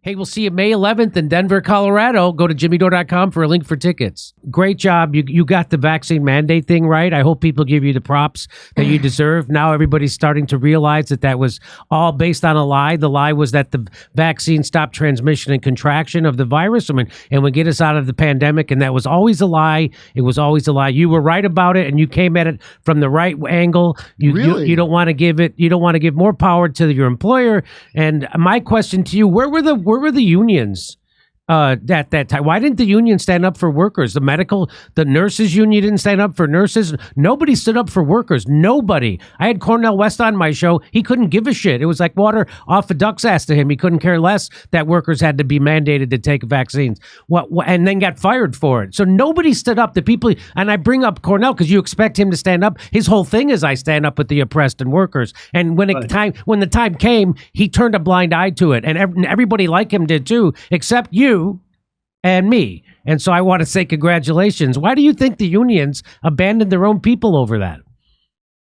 Hey, we'll see you May 11th in Denver, Colorado. Go to jimmydore.com for a link for tickets. Great job. You got the vaccine mandate thing right. I hope people give you the props that you deserve. Now everybody's starting to realize that was all based on a lie. The lie was that the vaccine stopped transmission and contraction of the virus and would get us out of the pandemic, and that was always a lie. It was always a lie. You were right about it, and you came at it from the right angle. You don't want to give more power to your employer. And my question to you, where were the unions at that time? Why didn't the union stand up for workers? The nurses union didn't stand up for nurses. Nobody stood up for workers. Nobody. I had Cornel West on my show. He couldn't give a shit. It was like water off a duck's ass to him. He couldn't care less that workers had to be mandated to take vaccines. And then got fired for it. So nobody stood up. The people, and I bring up Cornel because you expect him to stand up. His whole thing is I stand up with the oppressed and workers. And when the time came, he turned a blind eye to it. And everybody like him did too, except you and me. And so I want to say congratulations. Why do you think the unions abandoned their own people over that?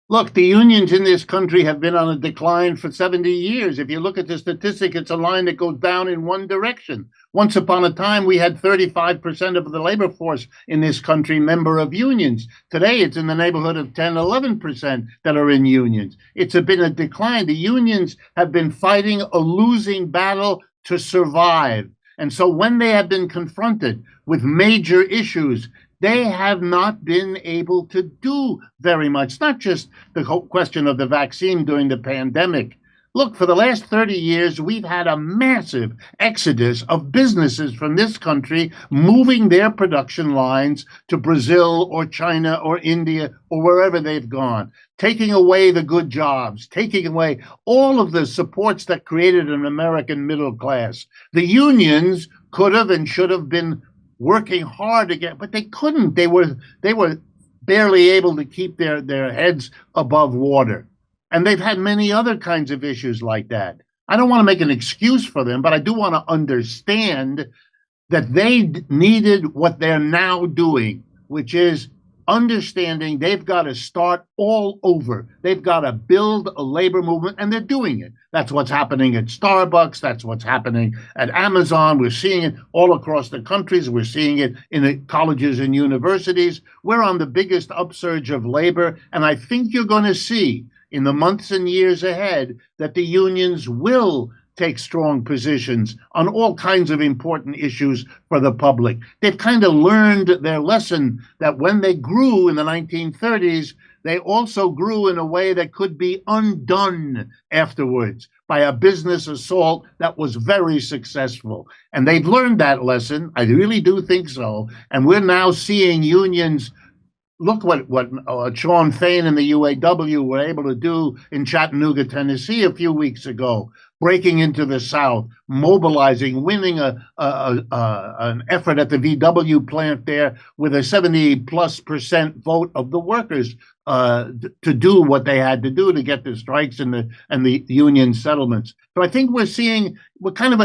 Look, the unions in this country have been on a decline for 70 years. If you look at the statistic, it's a line that goes down in one direction. Once upon a time, we had 35% of the labor force in this country member of unions. Today, it's in the neighborhood of 10, 11% that are in unions. It's been a decline. The unions have been fighting a losing battle to survive. And so when they have been confronted with major issues, they have not been able to do very much. It's not just the whole question of the vaccine during the pandemic. Look, for the last 30 years, we've had a massive exodus of businesses from this country moving their production lines to Brazil or China or India or wherever they've gone, taking away the good jobs, taking away all of the supports that created an American middle class. The unions could have and should have been working hard again, but they couldn't. They were barely able to keep their heads above water. And they've had many other kinds of issues like that. I don't want to make an excuse for them, but I do want to understand that they needed what they're now doing, which is understanding they've got to start all over. They've got to build a labor movement, and they're doing it. That's what's happening at Starbucks. That's what's happening at Amazon. We're seeing it all across the countries. We're seeing it in the colleges and universities. We're on the biggest upsurge of labor, and I think you're going to see in the months and years ahead that the unions will take strong positions on all kinds of important issues for the public. They've kind of learned their lesson that when they grew in the 1930s, they also grew in a way that could be undone afterwards by a business assault that was very successful. And they've learned that lesson. I really do think so. And we're now seeing unions. Look what Sean Fain and the UAW were able to do in Chattanooga, Tennessee a few weeks ago, breaking into the South, mobilizing, winning an effort at the VW plant there with a 70+% vote of the workers to do what they had to do to get the strikes and the union settlements. So I think we're kind of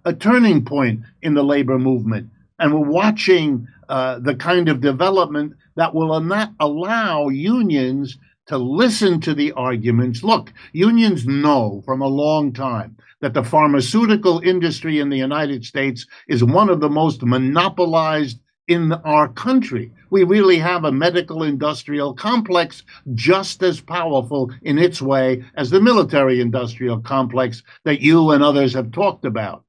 a turning point in the labor movement, and we're watching the kind of development that will not allow unions to listen to the arguments. Look, unions know from a long time that the pharmaceutical industry in the United States is one of the most monopolized in our country. We really have a medical industrial complex just as powerful in its way as the military industrial complex that you and others have talked about.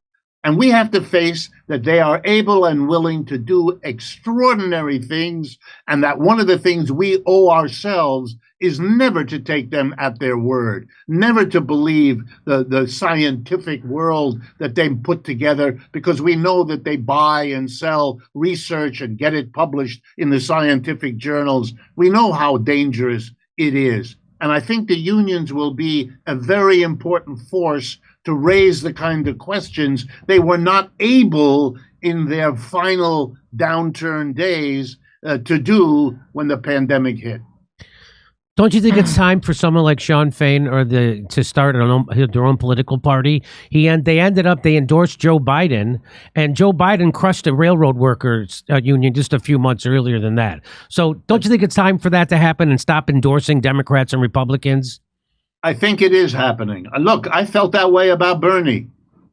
And we have to face that they are able and willing to do extraordinary things, and that one of the things we owe ourselves is never to take them at their word, never to believe the scientific world that they've put together, because we know that they buy and sell research and get it published in the scientific journals. We know how dangerous it is. And I think the unions will be a very important force to raise the kind of questions they were not able in their final downturn days to do when the pandemic hit. Don't you think it's time for someone like Sean Fain to start their own political party? They endorsed Joe Biden, and Joe Biden crushed the railroad workers union just a few months earlier than that. So don't you think it's time for that to happen and stop endorsing Democrats and Republicans? I think it is happening. Look, I felt that way about Bernie.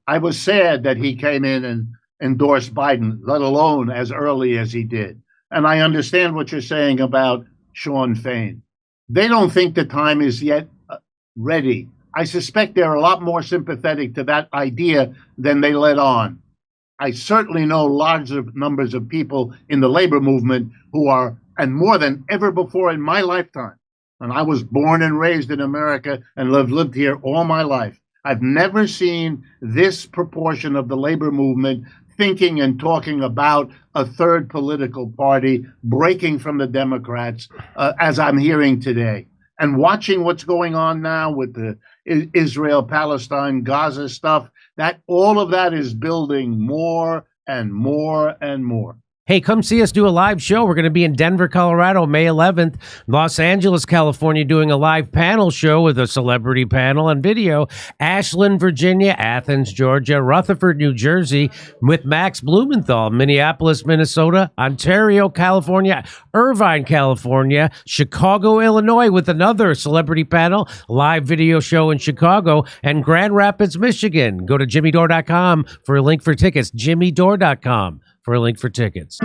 I was sad that he came in and endorsed Biden, let alone as early as he did. And I understand what you're saying about Sean Fain. They don't think the time is yet ready. I suspect they're a lot more sympathetic to that idea than they let on. I certainly know large numbers of people in the labor movement who are, and more than ever before in my lifetime, and I was born and raised in America and lived here all my life, I've never seen this proportion of the labor movement thinking and talking about a third political party breaking from the Democrats as I'm hearing today. And watching what's going on now with the Israel, Palestine, Gaza stuff, that all of that is building more and more and more. Hey, come see us do a live show. We're going to be in Denver, Colorado, May 11th, Los Angeles, California, doing a live panel show with a celebrity panel and video, Ashland, Virginia, Athens, Georgia, Rutherford, New Jersey, with Max Blumenthal, Minneapolis, Minnesota, Ontario, California, Irvine, California, Chicago, Illinois, with another celebrity panel, live video show in Chicago, and Grand Rapids, Michigan. Go to jimmydore.com for a link for tickets, jimmydore.com. for a link for tickets.